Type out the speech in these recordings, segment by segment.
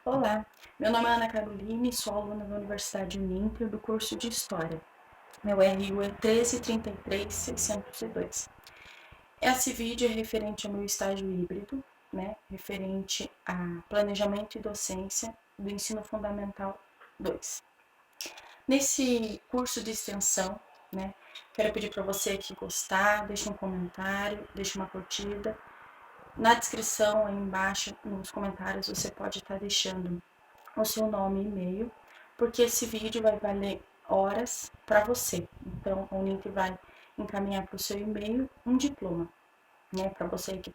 Olá, meu nome é Ana Caroline, sou aluna da Universidade Uninter do curso de História. Meu RU é 1333602. Esse vídeo é referente ao meu estágio híbrido, referente a planejamento e docência do ensino fundamental 2. Nesse curso de extensão, quero pedir para você que gostar, deixe um comentário, deixe uma curtida. Na descrição aí embaixo, nos comentários, você pode estar deixando o seu nome e e-mail, porque esse vídeo vai valer horas para você. Então, o link vai encaminhar para o seu e-mail um diploma, para você que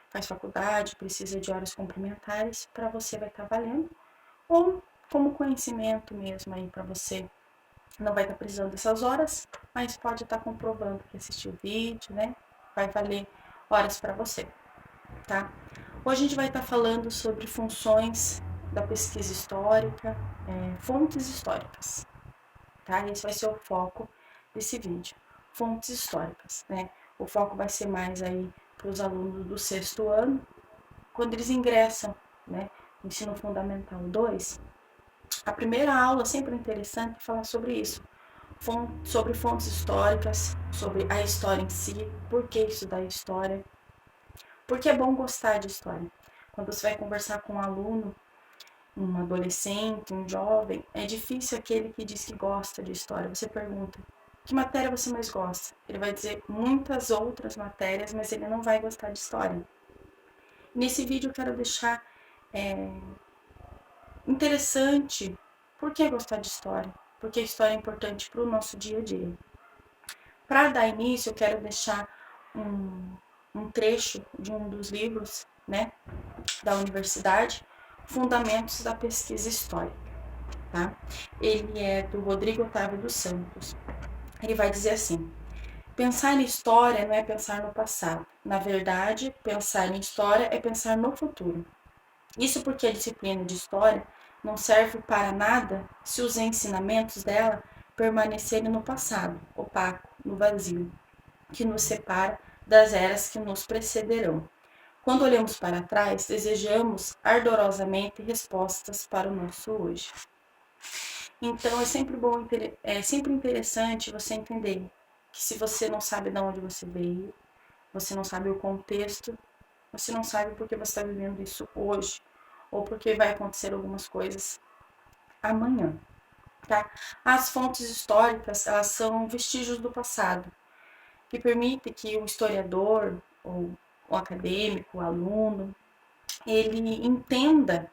faz faculdade, precisa de horas complementares, para você vai estar valendo, ou como conhecimento mesmo aí para você. Não vai estar precisando dessas horas, mas pode estar comprovando que assistiu o vídeo, vai valer horas para você, tá? Hoje a gente vai estar falando sobre funções da pesquisa histórica, fontes históricas, tá? Esse vai ser o foco desse vídeo, fontes históricas, O foco vai ser mais aí para os alunos do 6º ano, quando eles ingressam, no ensino fundamental 2, a primeira aula sempre é interessante falar sobre isso, sobre fontes históricas, sobre a história em si, por que estudar história, porque é bom gostar de história. Quando você vai conversar com um aluno, um adolescente, um jovem, é difícil aquele que diz que gosta de história. Você pergunta, que matéria você mais gosta? Ele vai dizer muitas outras matérias, mas ele não vai gostar de história. Nesse vídeo eu quero deixar interessante por que gostar de história, porque a história é importante para o nosso dia a dia. Para dar início, eu quero deixar um trecho de um dos livros, da universidade, Fundamentos da Pesquisa Histórica, tá? Ele é do Rodrigo Otávio dos Santos. Ele vai dizer assim: pensar em história não é pensar no passado. Na verdade, pensar em história é pensar no futuro. Isso porque a disciplina de história não serve para nada se os ensinamentos dela permanecerem no passado, opaco, no vazio, que nos separa das eras que nos precederão. Quando olhamos para trás, desejamos ardorosamente respostas para o nosso hoje. Então é sempre interessante você entender que se você não sabe de onde você veio, você não sabe o contexto, você não sabe por que você está vivendo isso hoje, ou porque vai acontecer algumas coisas amanhã, tá? As fontes históricas, elas são vestígios do passado, que permite que o historiador, ou o acadêmico, o aluno, ele entenda,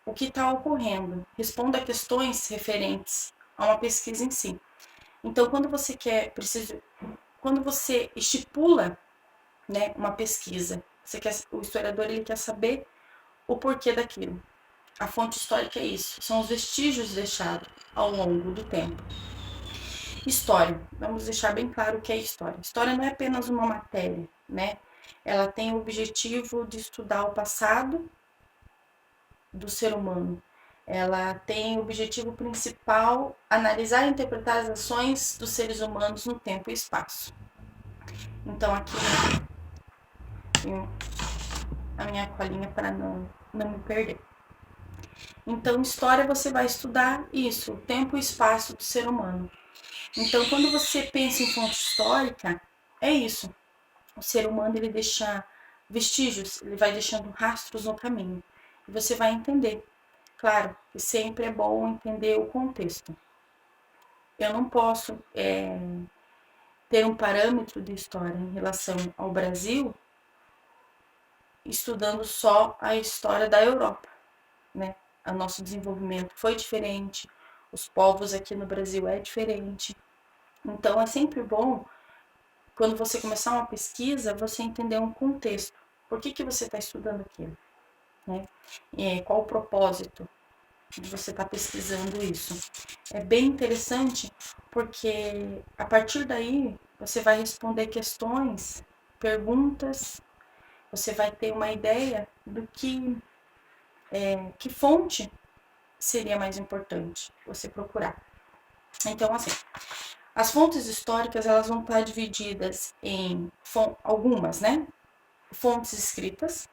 o que está ocorrendo, responda a questões referentes a uma pesquisa em si. Então, quando você estipula, uma pesquisa, o historiador ele quer saber o porquê daquilo. A fonte histórica é isso, são os vestígios deixados ao longo do tempo. História, vamos deixar bem claro o que é história. História não é apenas uma matéria, Ela tem o objetivo de estudar o passado do ser humano. Ela tem o objetivo principal analisar e interpretar as ações dos seres humanos no tempo e espaço. Então aqui tenho a minha colinha para não me perder. Então, história você vai estudar isso, o tempo e espaço do ser humano. Então, quando você pensa em fonte histórica, é isso. O ser humano ele deixa vestígios, ele vai deixando rastros no caminho. E você vai entender. Claro que sempre é bom entender o contexto. Eu não posso ter um parâmetro de história em relação ao Brasil estudando só a história da Europa, O nosso desenvolvimento foi diferente, os povos aqui no Brasil é diferente. Então, é sempre bom, quando você começar uma pesquisa, você entender um contexto. Por que você está estudando aquilo? Qual o propósito de você estar pesquisando isso? É bem interessante, porque a partir daí, você vai responder questões, perguntas, você vai ter uma ideia do que fonte seria mais importante você procurar. Então, assim, as fontes históricas, elas vão estar divididas em algumas, fontes escritas,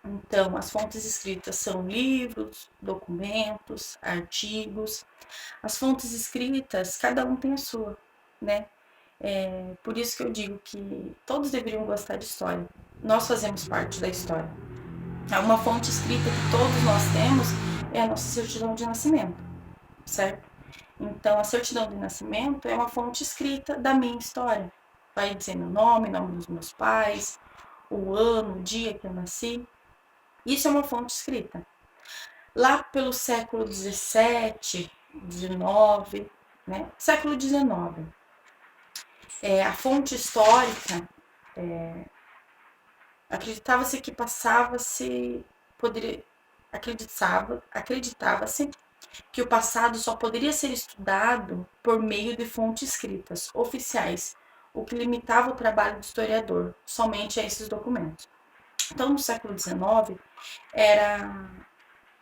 Então, as fontes escritas são livros, documentos, artigos. As fontes escritas, cada um tem a sua, né? Por isso que eu digo que todos deveriam gostar de história. Nós fazemos parte da história. Uma fonte escrita que todos nós temos é a nossa certidão de nascimento, certo? Então, a certidão de nascimento é uma fonte escrita da minha história. Vai dizer meu nome, nome dos meus pais, o ano, o dia que eu nasci. Isso é uma fonte escrita. Lá pelo século XVII, XIX, né? Século XIX, a fonte histórica, acreditava-se que acreditava-se que o passado só poderia ser estudado por meio de fontes escritas, oficiais, o que limitava o trabalho do historiador somente a esses documentos. Então, no século XIX, era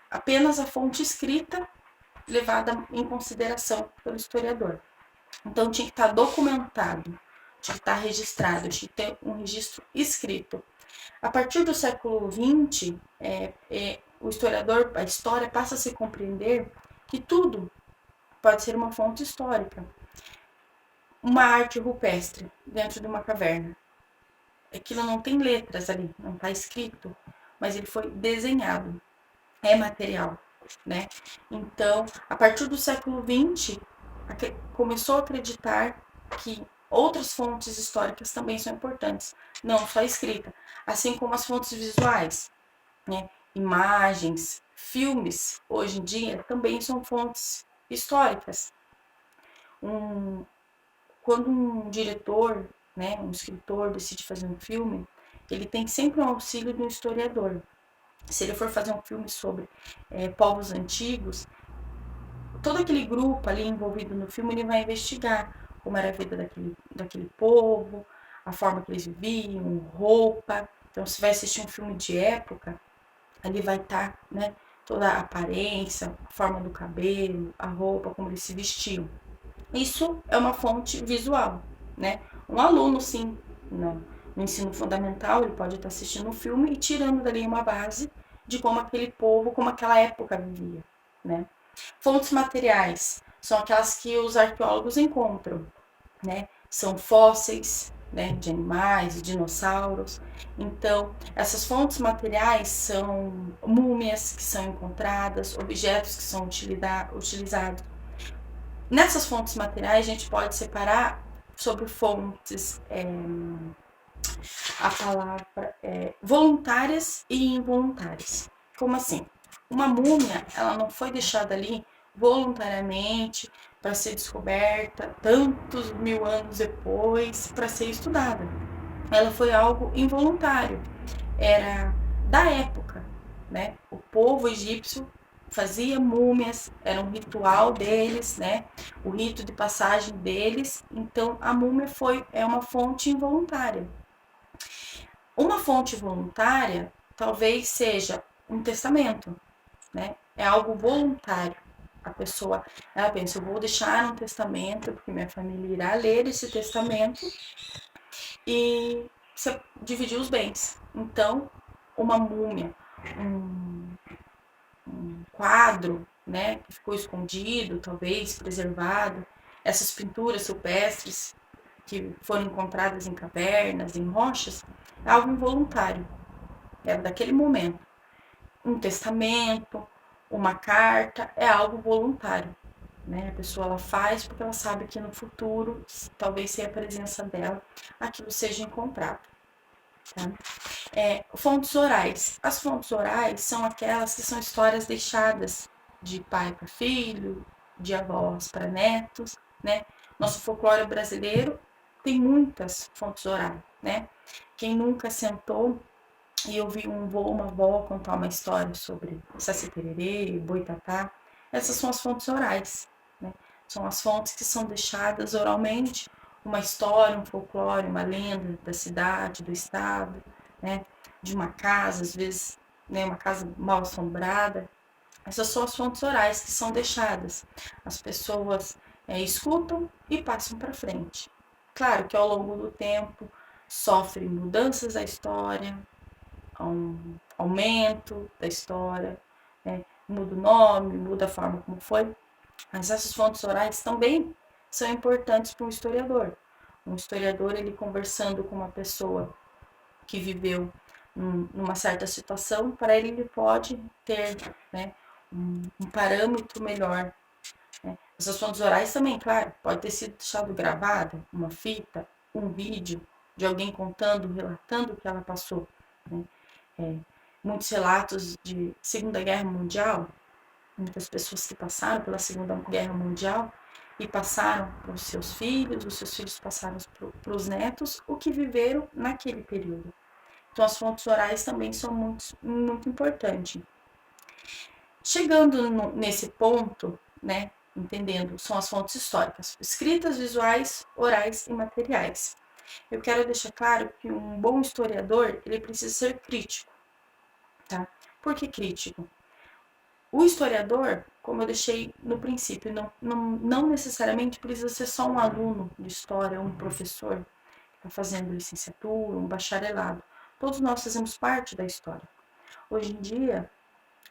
apenas a fonte escrita levada em consideração pelo historiador. Então, tinha que estar documentado, tinha que estar registrado, tinha que ter um registro escrito. A partir do século XX, o historiador, a história passa a se compreender que tudo pode ser uma fonte histórica. Uma arte rupestre dentro de uma caverna. Aquilo não tem letras ali, não está escrito, mas ele foi desenhado, é material, né? Então, a partir do século XX, começou a acreditar que outras fontes históricas também são importantes, não só a escrita, assim como as fontes visuais, né? Imagens, filmes, hoje em dia, também são fontes históricas. Quando um diretor, né, um escritor decide fazer um filme, ele tem sempre o auxílio de um historiador. Se ele for fazer um filme sobre povos antigos, todo aquele grupo ali envolvido no filme, ele vai investigar como era a vida daquele povo, a forma que eles viviam, roupa. Então, se vai assistir um filme de época, ali vai estar, né, toda a aparência, a forma do cabelo, a roupa, como eles se vestiam. Isso é uma fonte visual, né? Um aluno, sim, no ensino fundamental, ele pode estar assistindo um filme e tirando dali uma base de como aquele povo, como aquela época vivia, né? Fontes materiais são aquelas que os arqueólogos encontram, né? São fósseis, né, de animais, dinossauros. Então, essas fontes materiais são múmias que são encontradas, objetos que são utilizados. Nessas fontes materiais, a gente pode separar sobre fontes, a palavra voluntárias e involuntárias. Como assim? Uma múmia, ela não foi deixada ali voluntariamente para ser descoberta tantos mil anos depois para ser estudada. Ela foi algo involuntário, era da época, né? O povo egípcio fazia múmias, era um ritual deles, né? O rito de passagem deles. Então a múmia é uma fonte involuntária. Uma fonte voluntária talvez seja um testamento, né? É algo voluntário. A pessoa, ela pensa, eu vou deixar um testamento, porque minha família irá ler esse testamento e dividir os bens. Então, uma múmia, um quadro, né, que ficou escondido, talvez preservado, essas pinturas rupestres que foram encontradas em cavernas, em rochas, é algo involuntário, é daquele momento. Um testamento, uma carta, é algo voluntário, né? A pessoa ela faz porque ela sabe que no futuro, talvez sem a presença dela, aquilo seja encontrado. Tá? Fontes orais. As fontes orais são aquelas que são histórias deixadas de pai para filho, de avós para netos, né? Nosso folclore brasileiro tem muitas fontes orais, né? Quem nunca sentou e ouviu um vô, uma avó contar uma história sobre Saci Pererê, Boitatá, essas são as fontes orais, né? São as fontes que são deixadas oralmente, uma história, um folclore, uma lenda da cidade, do estado, né? De uma casa, às vezes, né, uma casa mal assombrada. Essas são as fontes orais que são deixadas. As pessoas escutam e passam para frente. Claro que ao longo do tempo sofre mudanças da história, aumento da história, né? Muda o nome, muda a forma como foi. Mas essas fontes orais também são importantes para um historiador. Um historiador, ele conversando com uma pessoa que viveu numa certa situação, para ele pode ter, né, um parâmetro melhor. Né? Essas fontes orais também, claro, pode ter sido deixado gravada, uma fita, um vídeo de alguém contando, relatando o que ela passou. Né? Muitos relatos de Segunda Guerra Mundial, muitas pessoas que passaram pela Segunda Guerra Mundial e passaram para os seus filhos passaram para os netos, o que viveram naquele período. Então, as fontes orais também são muito importantes. Chegando nesse ponto, né, entendendo, são as fontes históricas, escritas, visuais, orais e materiais. Eu quero deixar claro que um bom historiador, ele precisa ser crítico, tá? Por que crítico? O historiador, como eu deixei no princípio, não necessariamente precisa ser só um aluno de história, um professor que está fazendo licenciatura, um bacharelado. Todos nós fazemos parte da história. Hoje em dia,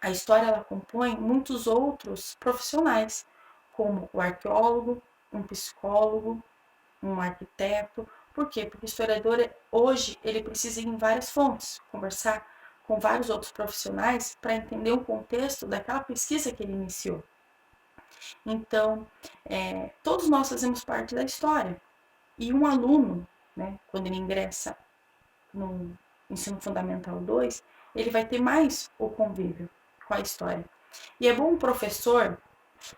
a história ela compõe muitos outros profissionais, como o arqueólogo, um psicólogo, um arquiteto. Por quê? Porque o historiador, hoje, ele precisa ir em várias fontes, conversar com vários outros profissionais para entender o contexto daquela pesquisa que ele iniciou. Então, todos nós fazemos parte da história. E um aluno, né, quando ele ingressa no Ensino Fundamental 2, ele vai ter mais o convívio com a história. E é bom um professor,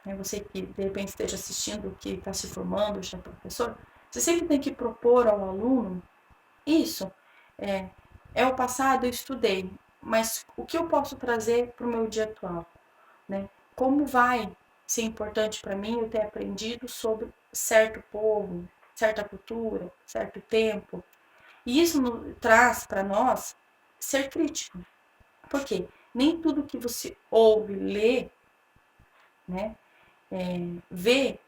né, você que de repente esteja assistindo, que está se formando, já é professor, você sempre tem que propor ao aluno isso. É o passado, eu estudei, mas o que eu posso trazer para o meu dia atual? Né? Como vai ser importante para mim eu ter aprendido sobre certo povo, certa cultura, certo tempo? E isso traz para nós ser crítico. Por quê? Nem tudo que você ouve, lê, né, vê,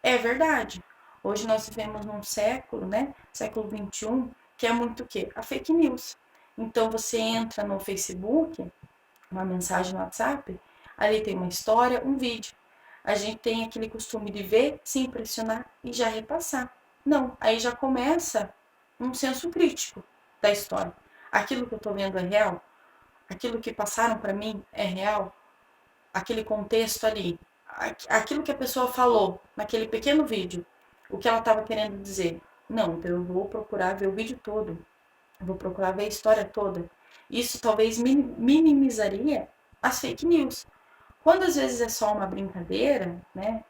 é verdade. Hoje nós vivemos num século, né, século XXI, que é muito o quê? A fake news. Então você entra no Facebook, uma mensagem no WhatsApp, ali tem uma história, um vídeo. A gente tem aquele costume de ver, se impressionar e já repassar. Não, aí já começa um senso crítico da história. Aquilo que eu estou vendo é real? Aquilo que passaram para mim é real? Aquele contexto ali, aquilo que a pessoa falou naquele pequeno vídeo, o que ela estava querendo dizer? Não, então eu vou procurar ver o vídeo todo, eu vou procurar ver a história toda. Isso talvez minimizaria as fake news. Quando às vezes é só uma brincadeira, né,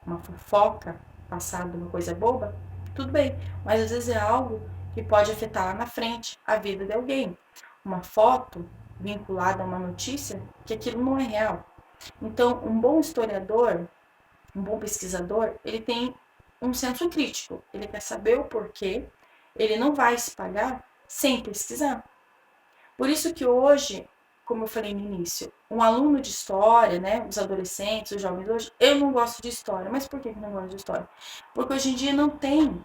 uma fofoca passada, uma coisa boba, tudo bem. Mas às vezes é algo que pode afetar lá na frente a vida de alguém. Uma foto vinculada a uma notícia que aquilo não é real. Então, um bom historiador, um bom pesquisador, ele tem um senso crítico. Ele quer saber o porquê. Ele não vai espalhar sem pesquisar. Por isso que hoje, como eu falei no início, um aluno de história, né, os adolescentes, os jovens hoje, eu não gosto de história. Mas por que eu não gosto de história? Porque hoje em dia não tem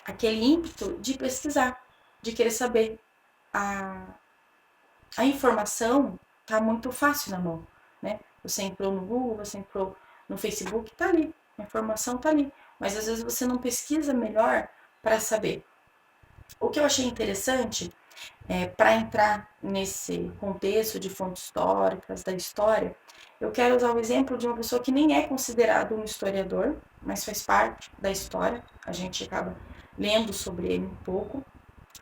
aquele ímpeto de pesquisar, de querer saber. A informação está muito fácil na mão, né? Você entrou no Google, você entrou no Facebook, tá ali, a informação tá ali. Mas às vezes você não pesquisa melhor para saber. O que eu achei interessante para entrar nesse contexto de fontes históricas, da história, eu quero usar o exemplo de uma pessoa que nem é considerado um historiador, mas faz parte da história, a gente acaba lendo sobre ele um pouco,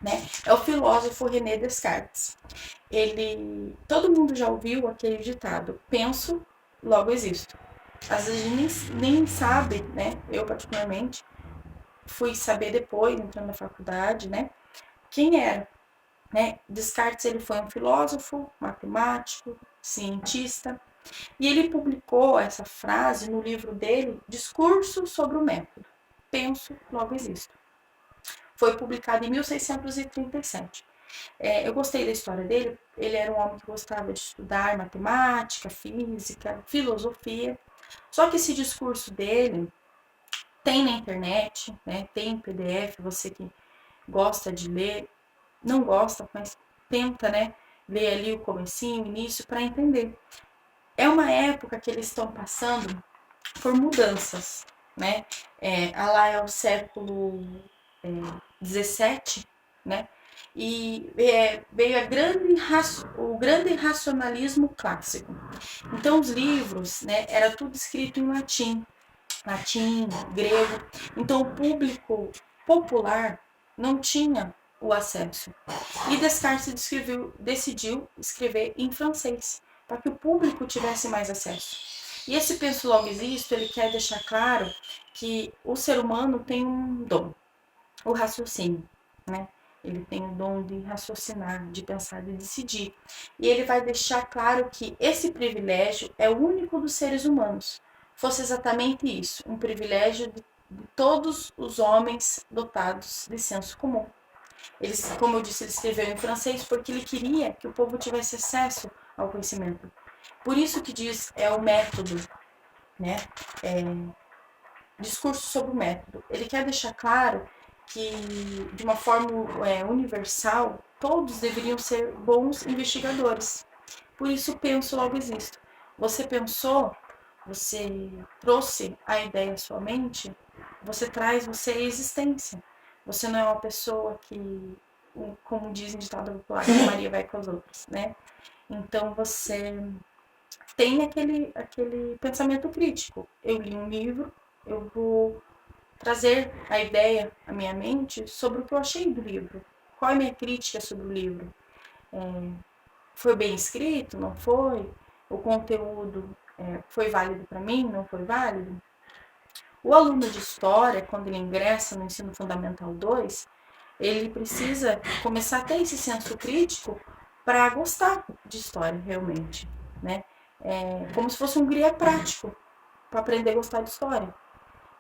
né? É o filósofo René Descartes. Todo mundo já ouviu aquele ditado: penso, logo existo. Às vezes a gente nem sabe, né? Eu particularmente fui saber depois, entrando na faculdade, né? Quem era, né? Descartes, ele foi um filósofo, matemático, cientista, e ele publicou essa frase no livro dele, Discurso sobre o Método. Penso, logo existo. Foi publicado em 1637. Eu gostei da história dele. Ele era um homem que gostava de estudar matemática, física, filosofia. Só que esse discurso dele tem na internet, né? Tem em PDF. Você que gosta de ler, não gosta, mas tenta, né, ler ali o comecinho, o início, para entender. É uma época que eles estão passando por mudanças, né? Lá é o século 17, né? E veio o grande racionalismo clássico. Então, os livros, né, era tudo escrito em latim, grego. Então, o público popular não tinha o acesso. E Descartes decidiu escrever em francês, para que o público tivesse mais acesso. E esse Penso Logo Existo, ele quer deixar claro que o ser humano tem um dom, o raciocínio, né? Ele tem o dom de raciocinar, de pensar, de decidir. E ele vai deixar claro que esse privilégio é o único dos seres humanos. Fosse exatamente isso, um privilégio de todos os homens dotados de senso comum. Ele, como eu disse, ele escreveu em francês porque ele queria que o povo tivesse acesso ao conhecimento. Por isso que diz o método, né? Discurso sobre o método. Ele quer deixar claro que, de uma forma universal, todos deveriam ser bons investigadores. Por isso, penso, logo existo. Você pensou, você trouxe a ideia à sua mente, você traz você a existência. Você não é uma pessoa que, como dizem ditado popular, que Maria vai com as outras, né? Então, você tem aquele pensamento crítico. Eu li um livro, eu vou trazer a ideia à minha mente sobre o que eu achei do livro. Qual é a minha crítica sobre o livro? Foi bem escrito? Não foi? O conteúdo foi válido para mim? Não foi válido? O aluno de história, quando ele ingressa no ensino fundamental 2, ele precisa começar a ter esse senso crítico para gostar de história realmente, né? Como se fosse um guia prático para aprender a gostar de história.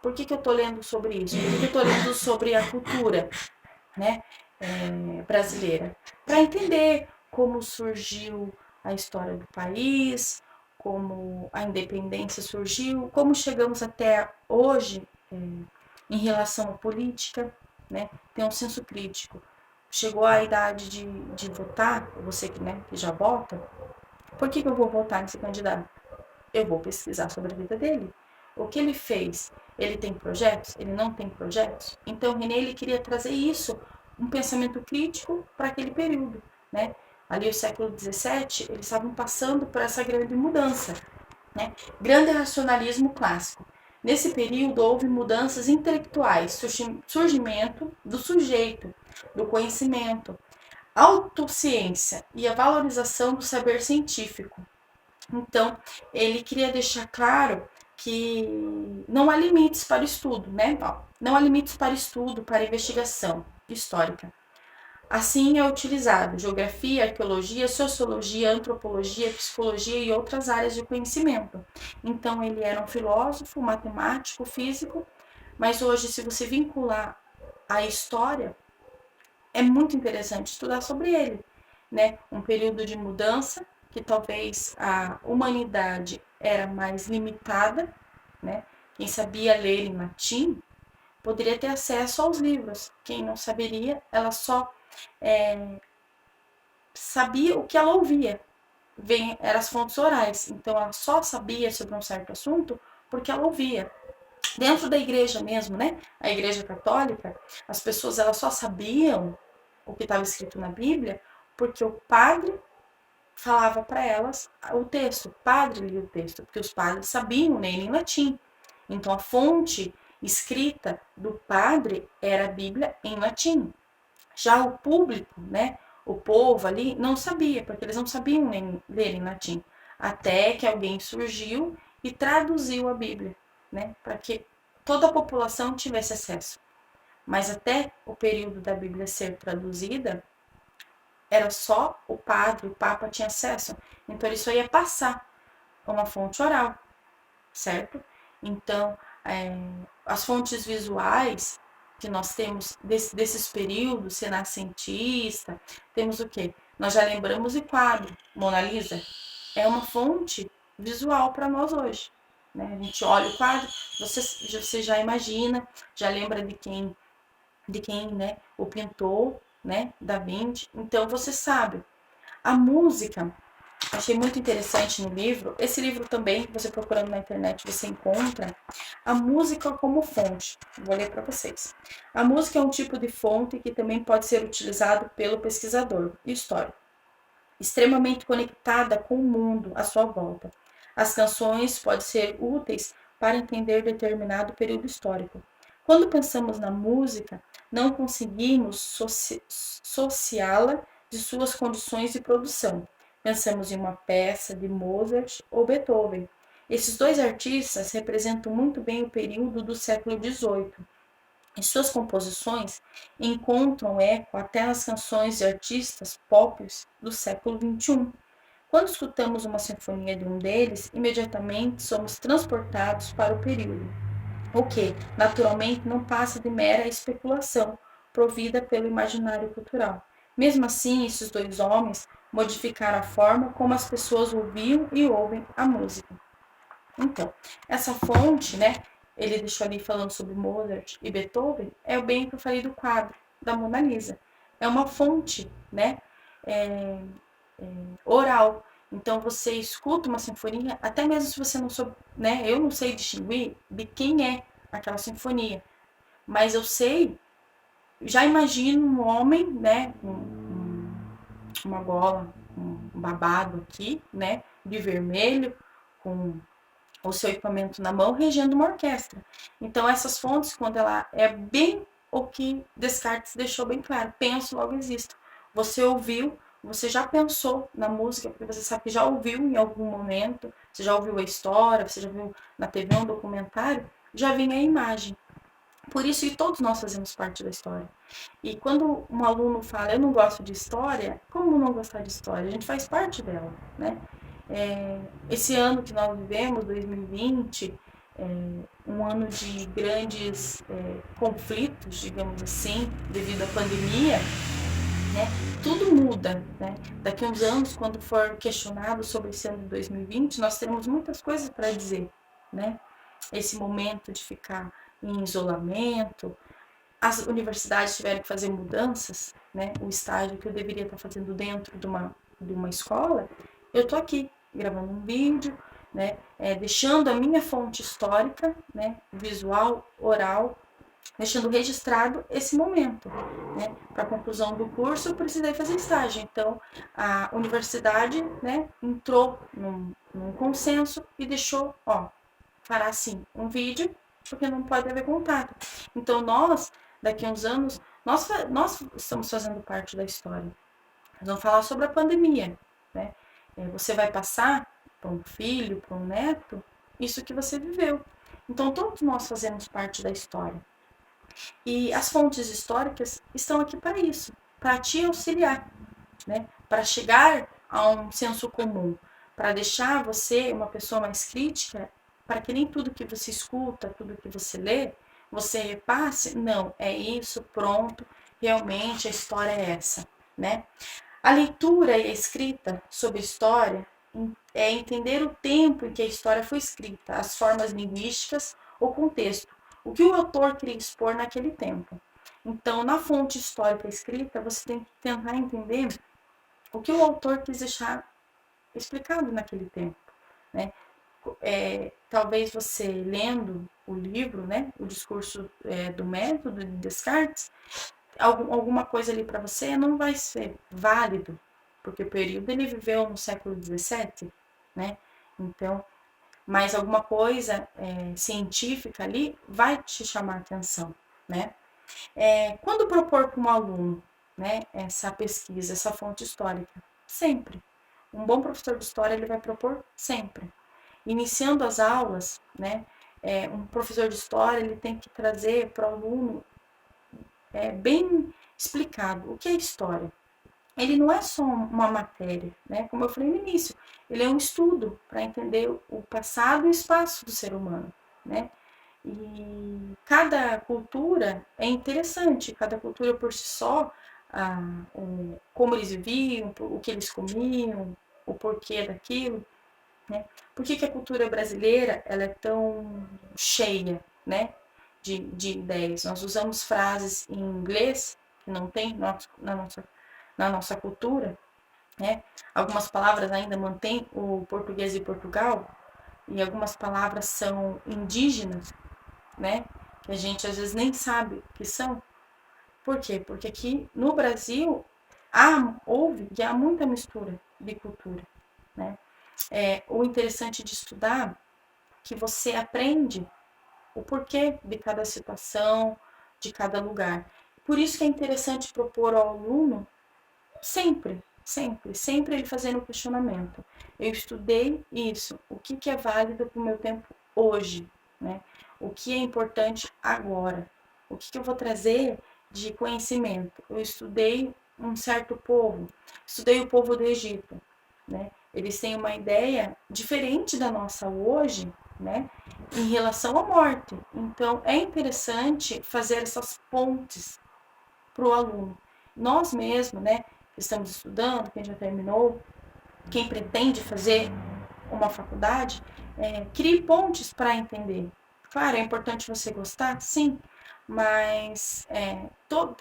Por que eu estou lendo sobre isso? Por que eu estou lendo sobre a cultura, né, brasileira? Para entender como surgiu a história do país, como a independência surgiu, como chegamos até hoje em relação à política, né? Tem um senso crítico. Chegou a idade de votar, você que já vota, por que eu vou votar nesse candidato? Eu vou pesquisar sobre a vida dele. O que ele fez? Ele tem projetos? Ele não tem projetos? Então, René, ele queria trazer isso, um pensamento crítico para aquele período, né? Ali, o século XVII, eles estavam passando por essa grande mudança, né? Grande racionalismo clássico. Nesse período, houve mudanças intelectuais, surgimento do sujeito, do conhecimento, autociência e a valorização do saber científico. Então, ele queria deixar claro que não há limites para o estudo, né? Não há limites para estudo, para investigação histórica. Assim é utilizado geografia, arqueologia, sociologia, antropologia, psicologia e outras áreas de conhecimento. Então, ele era um filósofo, matemático, físico, mas hoje, se você vincular a história, é muito interessante estudar sobre ele, né? Um período de mudança que talvez a humanidade era mais limitada, né? Quem sabia ler em latim poderia ter acesso aos livros. Quem não saberia, ela só sabia o que ela ouvia. Eram as fontes orais. Então, ela só sabia sobre um certo assunto porque ela ouvia. Dentro da igreja mesmo, né? A igreja católica, as pessoas elas só sabiam o que estava escrito na Bíblia porque o padre falava para elas o texto, o padre lia o texto, porque os padres sabiam ler em latim. Então, a fonte escrita do padre era a Bíblia em latim. Já o público, né, o povo ali, não sabia, porque eles não sabiam ler em latim. Até que alguém surgiu e traduziu a Bíblia, né, para que toda a população tivesse acesso. Mas até o período da Bíblia ser traduzida, era só o padre, o papa tinha acesso. Então ele só ia passar uma fonte oral, certo? Então, as fontes visuais que nós temos desses períodos renascentista, temos o quê? Nós já lembramos de quadro, Mona Lisa, é uma fonte visual para nós hoje. Né? A gente olha o quadro, você já imagina, já lembra de quem né, o pintou, né, Da Vinci. Então você sabe, a música, achei muito interessante no livro. Esse livro também, você procurando na internet, você encontra a música como fonte. Vou ler para vocês. A música é um tipo de fonte que também pode ser utilizado pelo pesquisador histórico, extremamente conectada com o mundo à sua volta. As canções podem ser úteis para entender determinado período histórico. Quando pensamos na música, não conseguimos sociá-la de suas condições de produção. Pensamos em uma peça de Mozart ou Beethoven. Esses dois artistas representam muito bem o período do século XVIII. Em suas composições encontram eco até nas canções de artistas pop do século XXI. Quando escutamos uma sinfonia de um deles, imediatamente somos transportados para o período, o que, naturalmente, não passa de mera especulação provida pelo imaginário cultural. Mesmo assim, esses dois homens modificaram a forma como as pessoas ouviam e ouvem a música. Então, essa fonte, né, ele deixou ali falando sobre Mozart e Beethoven, é o bem que eu falei do quadro da Mona Lisa. É uma fonte, né, é, oral. Então, você escuta uma sinfonia, até mesmo se você não souber, né, eu não sei distinguir de quem é aquela sinfonia, mas eu sei, já imagino um homem, né, uma gola, um babado aqui, né, de vermelho, com o seu equipamento na mão, regendo uma orquestra. Então, essas fontes, quando ela é bem o que Descartes deixou bem claro, penso, logo existo. Você ouviu, você já pensou na música, porque você sabe que já ouviu em algum momento, você já ouviu a história, você já viu na TV um documentário, já vem a imagem. Por isso que todos nós fazemos parte da história. E quando um aluno fala, eu não gosto de história, como não gostar de história? A gente faz parte dela, né? Esse ano que nós vivemos, 2020, um ano de grandes conflitos, digamos assim, devido à pandemia, né? Tudo muda, né? Daqui a uns anos, quando for questionado sobre esse ano de 2020, nós teremos muitas coisas para dizer, né? Esse momento de ficar em isolamento, as universidades tiveram que fazer mudanças, né? O estágio que eu deveria estar fazendo dentro de uma escola, eu estou aqui gravando um vídeo, né? Deixando a minha fonte histórica, né? Visual, oral, deixando registrado esse momento, né? Para a conclusão do curso, eu precisei fazer estágio. Então, a universidade, né? Entrou num consenso e deixou, ó, fará assim um vídeo, porque não pode haver contato. Então, nós daqui a uns anos, nós estamos fazendo parte da história. Nós vamos falar sobre a pandemia, né? Você vai passar para um filho, para um neto, isso que você viveu. Então, todos nós fazemos parte da história. E as fontes históricas estão aqui para isso, para te auxiliar, né? Para chegar a um senso comum, para deixar você uma pessoa mais crítica, para que nem tudo que você escuta, tudo que você lê, você repasse, não, é isso, pronto, realmente a história é essa, né? A leitura e a escrita sobre história é entender o tempo em que a história foi escrita, as formas linguísticas, o contexto, o que o autor queria expor naquele tempo. Então, na fonte histórica escrita, você tem que tentar entender o que o autor quis deixar explicado naquele tempo, né? Talvez você lendo o livro, né, o discurso do método de Descartes, alguma coisa ali para você não vai ser válido, porque o período ele viveu no século XVII, né? Então, mas alguma coisa científica ali vai te chamar a atenção, né? Quando propor para um aluno, né, essa pesquisa, essa fonte histórica? Sempre. Um bom professor de história ele vai propor sempre. Iniciando as aulas, né, um professor de história ele tem que trazer para o aluno bem explicado o que é história. Ele não é só uma matéria, né? Como eu falei no início, ele é um estudo para entender o passado e o espaço do ser humano, né? E cada cultura é interessante, cada cultura por si só, como eles viviam, o que eles comiam, o porquê daquilo, né? Por que a cultura brasileira ela é tão cheia, né, de ideias? Nós usamos frases em inglês que não tem na nossa cultura, né? Algumas palavras ainda mantêm o português de Portugal, e algumas palavras são indígenas, né? Que a gente às vezes nem sabe que são. Por quê? Porque aqui no Brasil houve e há muita mistura de cultura, né? O interessante de estudar é que você aprende o porquê de cada situação, de cada lugar. Por isso que é interessante propor ao aluno sempre ele fazendo o questionamento. Eu estudei isso, o que é válido para o meu tempo hoje, né? O que é importante agora? O que eu vou trazer de conhecimento? Eu estudei um certo povo, estudei o povo do Egito, né? Eles têm uma ideia diferente da nossa hoje, né? Em relação à morte. Então, é interessante fazer essas pontes para o aluno. Nós mesmos, né, que estamos estudando, quem já terminou, quem pretende fazer uma faculdade, crie pontes para entender. Claro, é importante você gostar, sim, mas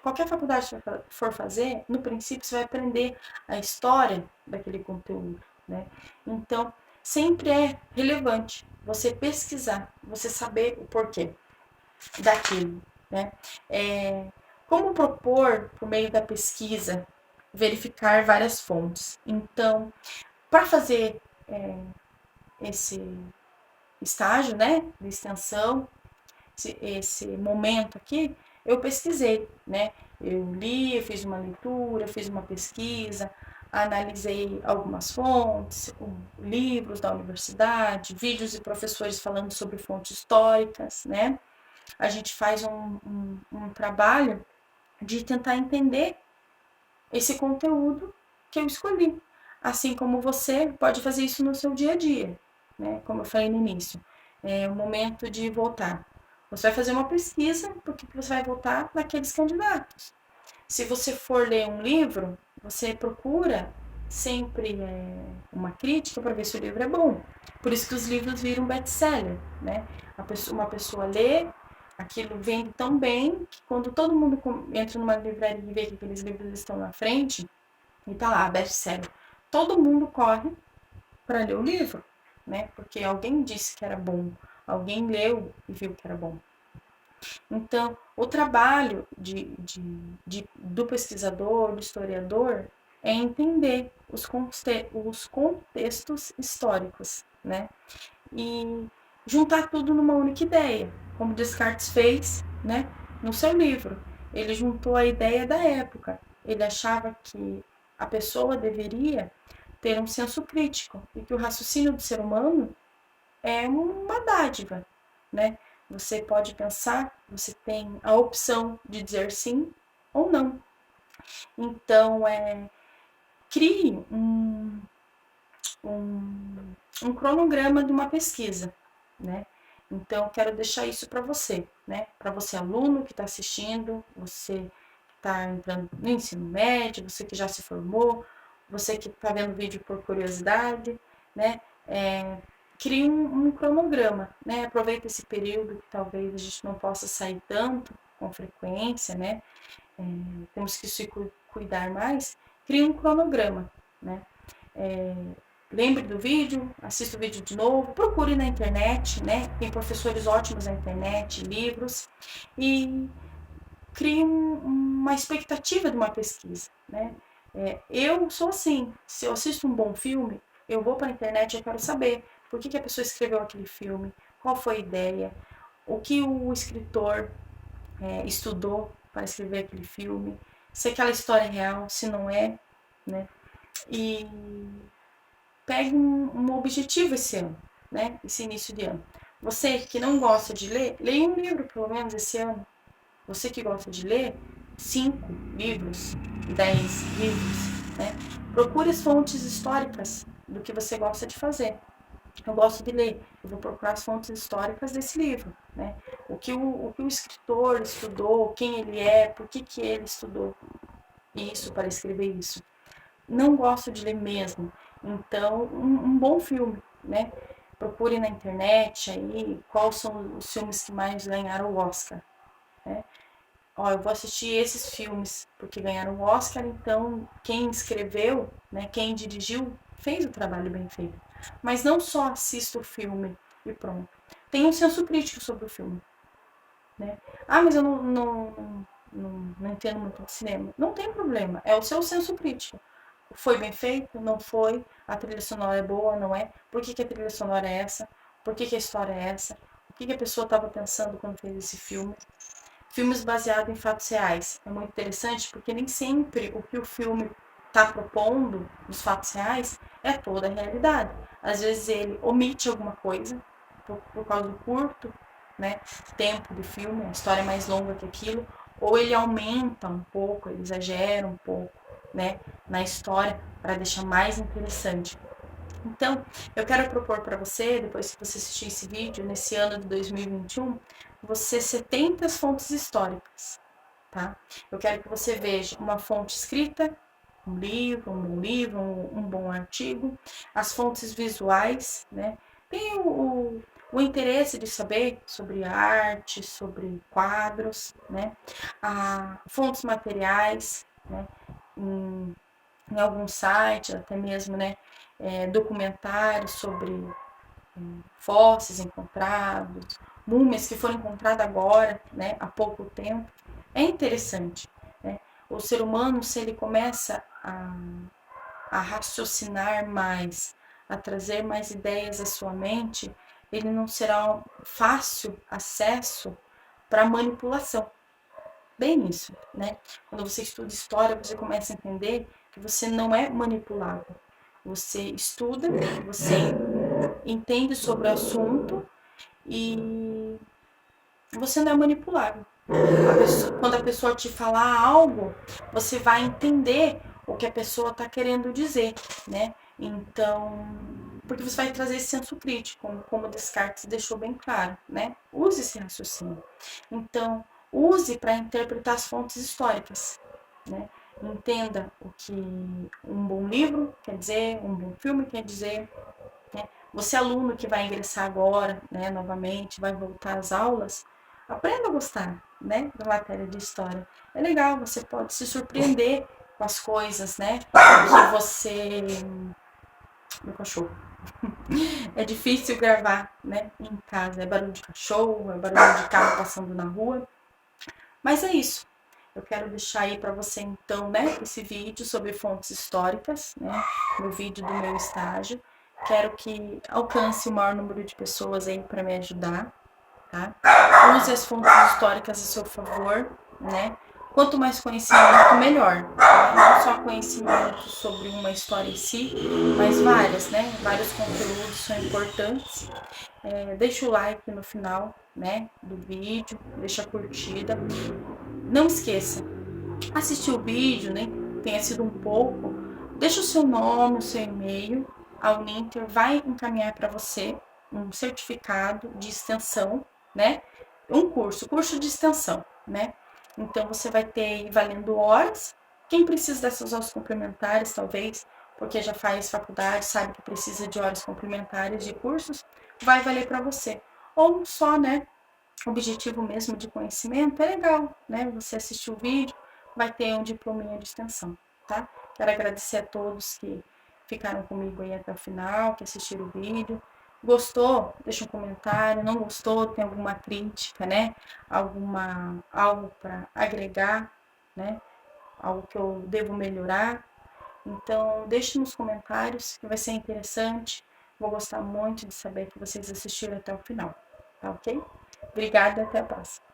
qualquer faculdade que você for fazer, no princípio você vai aprender a história daquele conteúdo, né? Então, sempre é relevante você pesquisar, você saber o porquê daquilo, né? Como propor, por meio da pesquisa, verificar várias fontes. Então, para fazer esse estágio, né, de extensão, esse momento aqui, eu pesquisei, né? Eu li, eu fiz uma leitura, fiz uma pesquisa, analisei algumas fontes, livros da universidade, vídeos de professores falando sobre fontes históricas, né? A gente faz um trabalho de tentar entender esse conteúdo que eu escolhi. Assim como você pode fazer isso no seu dia a dia, né? Como eu falei no início, é o momento de votar. Você vai fazer uma pesquisa porque você vai votar naqueles candidatos. Se você for ler um livro, você procura sempre uma crítica para ver se o livro é bom. Por isso que os livros viram best-seller, né? Uma pessoa lê, aquilo vende tão bem que quando todo mundo entra numa livraria e vê que aqueles livros estão na frente, e tá lá, best-seller, todo mundo corre para ler o livro, né? Porque alguém disse que era bom, alguém leu e viu que era bom. Então, o trabalho do pesquisador, do historiador, é entender os contextos históricos, né? E juntar tudo numa única ideia, como Descartes fez, né, no seu livro. Ele juntou a ideia da época. Ele achava que a pessoa deveria ter um senso crítico e que o raciocínio do ser humano é uma dádiva, né? Você pode pensar, você tem a opção de dizer sim ou não. Então, crie um cronograma de uma pesquisa, né? Então, quero deixar isso para você, né? Para você, aluno que está assistindo, você que está entrando no ensino médio, você que já se formou, você que está vendo o vídeo por curiosidade, né? Crie um cronograma, né? Aproveita esse período que talvez a gente não possa sair tanto com frequência, né? Temos que se cuidar mais. Crie um cronograma, né? Lembre do vídeo, assista o vídeo de novo, procure na internet, né? Tem professores ótimos na internet, livros, e crie uma expectativa de uma pesquisa, né? Eu sou assim, se eu assisto um bom filme, eu vou para a internet e eu quero saber por que a pessoa escreveu aquele filme, qual foi a ideia, o que o escritor estudou para escrever aquele filme, se aquela história é real, se não é, né? E pegue um objetivo esse ano, né? Esse início de ano. Você que não gosta de ler, leia um livro pelo menos esse ano. Você que gosta de ler, 5 livros, 10 livros, né? Procure as fontes históricas do que você gosta de fazer. Eu gosto de ler, eu vou procurar as fontes históricas desse livro, né? O que o escritor estudou, quem ele é, por que ele estudou isso para escrever isso. Não gosto de ler mesmo, então um bom filme, né? Procure na internet aí quais são os filmes que mais ganharam o Oscar, né? ó, eu vou assistir esses filmes porque ganharam o Oscar, então quem escreveu, né, quem dirigiu, fez o trabalho bem feito. Mas não só assista o filme e pronto. Tem um senso crítico sobre o filme, né? Ah, mas eu não entendo muito de cinema. Não tem problema, é o seu senso crítico. Foi bem feito? Não foi? A trilha sonora é boa? Não é? Por que a trilha sonora é essa? Por que a história é essa? O que a pessoa estava pensando quando fez esse filme? Filmes baseados em fatos reais. É muito interessante porque nem sempre o que o filme está propondo nos fatos reais é toda a realidade. Às vezes ele omite alguma coisa por causa do curto, né, tempo do filme, a história é mais longa que aquilo, ou ele aumenta um pouco, ele exagera um pouco, né, na história para deixar mais interessante. Então, eu quero propor para você, depois que você assistir esse vídeo, nesse ano de 2021, você 70 fontes históricas, tá? Eu quero que você veja uma fonte escrita, um livro, um bom artigo, as fontes visuais, né? Tem o interesse de saber sobre arte, sobre quadros, né? Fontes materiais, né? Em alguns sites, até mesmo, né? Documentários sobre fósseis encontrados, múmias que foram encontradas agora, né? Há pouco tempo. É interessante, né? O ser humano, se ele começa a raciocinar mais, a trazer mais ideias à sua mente, ele não será um fácil acesso para manipulação. Bem isso, né? Quando você estuda história, você começa a entender que você não é manipulável. Você estuda, você entende sobre o assunto e você não é manipulável. Quando a pessoa te falar algo, você vai entender o que a pessoa está querendo dizer, né? Então, porque você vai trazer esse senso crítico, como Descartes deixou bem claro, né? Use esse raciocínio. Então, use para interpretar as fontes históricas, né? Entenda o que um bom livro quer dizer, um bom filme quer dizer, né? Você, aluno que vai ingressar agora, né, novamente, vai voltar às aulas, aprenda a gostar, né, da matéria de história. É legal, você pode se surpreender com as coisas, né, que você... Meu cachorro. É difícil gravar, né, em casa. É barulho de cachorro, é barulho de carro passando na rua. Mas é isso. Eu quero deixar aí para você, então, né, esse vídeo sobre fontes históricas, né, no vídeo do meu estágio. Quero que alcance o maior número de pessoas aí para me ajudar, tá? Use as fontes históricas a seu favor, né? Quanto mais conhecimento, melhor. Tá? Não só conhecimento sobre uma história em si, mas várias, né? Vários conteúdos são importantes. Deixa o like no final, né, do vídeo, deixa a curtida. Não esqueça, assistir o vídeo, né, tenha sido um pouco, deixa o seu nome, o seu e-mail, a Uninter vai encaminhar para você um certificado de extensão, né, curso de extensão, né, então você vai ter aí valendo horas, quem precisa dessas horas complementares, talvez, porque já faz faculdade, sabe que precisa de horas complementares de cursos, vai valer para você, ou só, né, objetivo mesmo de conhecimento, é legal, né? Você assistir o vídeo, vai ter um diplominha de extensão, tá? Quero agradecer a todos que ficaram comigo aí até o final, que assistiram o vídeo. Gostou? Deixa um comentário. Não gostou? Tem alguma crítica, né? Algo para agregar, né? Algo que eu devo melhorar. Então, deixe nos comentários, que vai ser interessante. Vou gostar muito de saber que vocês assistiram até o final, tá ok? Obrigada, até a próxima.